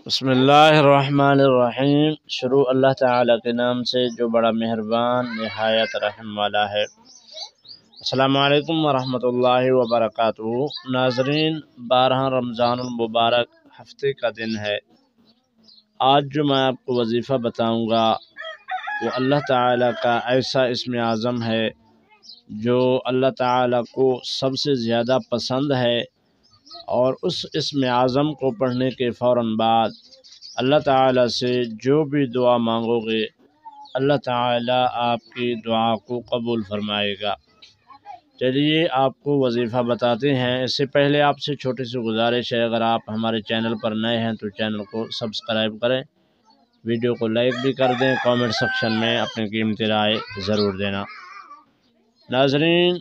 بسم اللہ الرحمن الرحیم۔ شروع اللہ تعالیٰ کے نام سے جو بڑا مہربان نہایت رحم والا ہے۔ السلام علیکم ورحمۃ اللہ وبرکاتہ۔ ناظرین، 12 رمضان المبارک ہفتے کا دن ہے۔ آج جو میں آپ کو وظیفہ بتاؤں گا وہ اللہ تعالیٰ کا ایسا اسم اعظم ہے جو اللہ تعالیٰ کو سب سے زیادہ پسند ہے، اور اس اسم اعظم کو پڑھنے کے فوراً بعد اللہ تعالیٰ سے جو بھی دعا مانگو گے اللہ تعالیٰ آپ کی دعا کو قبول فرمائے گا۔ چلیے آپ کو وظیفہ بتاتے ہیں۔ اس سے پہلے آپ سے چھوٹی سی گزارش ہے، اگر آپ ہمارے چینل پر نئے ہیں تو چینل کو سبسکرائب کریں، ویڈیو کو لائک بھی کر دیں، کامنٹ سیکشن میں اپنی قیمتی رائے ضرور دینا۔ ناظرین،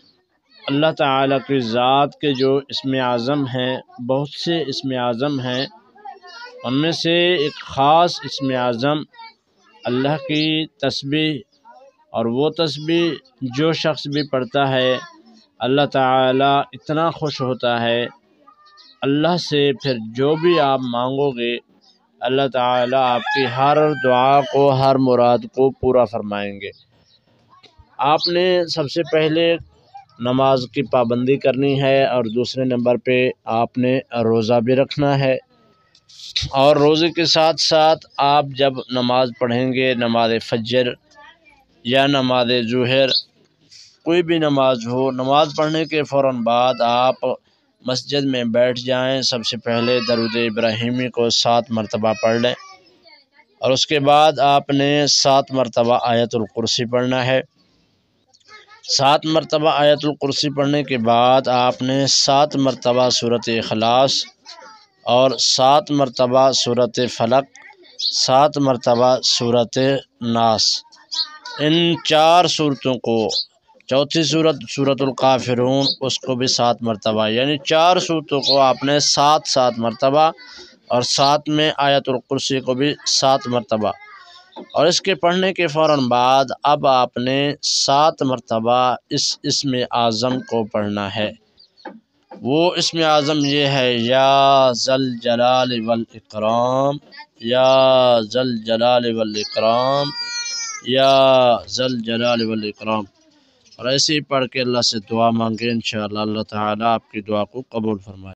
اللہ تعالیٰ کی ذات کے جو اسم اعظم ہیں، بہت سے اسم اعظم ہیں، ان میں سے ایک خاص اسم اعظم اللہ کی تسبیح، اور وہ تسبیح جو شخص بھی پڑھتا ہے اللہ تعالیٰ اتنا خوش ہوتا ہے اللہ سے، پھر جو بھی آپ مانگو گے اللہ تعالیٰ آپ کی ہر دعا کو، ہر مراد کو پورا فرمائیں گے۔ آپ نے سب سے پہلے نماز کی پابندی کرنی ہے، اور دوسرے نمبر پہ آپ نے روزہ بھی رکھنا ہے، اور روزے کے ساتھ ساتھ آپ جب نماز پڑھیں گے، نماز فجر یا نماز ظہر، کوئی بھی نماز ہو، نماز پڑھنے کے فوراً بعد آپ مسجد میں بیٹھ جائیں۔ سب سے پہلے درود ابراہیمی کو 7 مرتبہ پڑھ لیں، اور اس کے بعد آپ نے 7 مرتبہ آیت الکرسی پڑھنا ہے۔ 7 مرتبہ آیت الکرسی پڑھنے کے بعد آپ نے 7 مرتبہ سورۃ اخلاص اور 7 مرتبہ سورۃ فلق، 7 مرتبہ سورۃ ناس، ان 4 صورتوں کو، چوتھی سورۃ الکافرون، اس کو بھی 7 مرتبہ، یعنی 4 صورتوں کو آپ نے 7 مرتبہ، اور 7 میں آیت الکرسی کو بھی 7 مرتبہ، اور اس کے پڑھنے کے فوراً بعد اب آپ نے 7 مرتبہ اس اسم اعظم کو پڑھنا ہے۔ وہ اسم اعظم یہ ہے، یا ذل جلال والاکرام، یا ذل جلال والاکرام، یا ذل جلال والاکرام، اور ایسے ہی پڑھ کے اللہ سے دعا مانگیں، انشاءاللہ اللہ تعالیٰ آپ کی دعا کو قبول فرمائے۔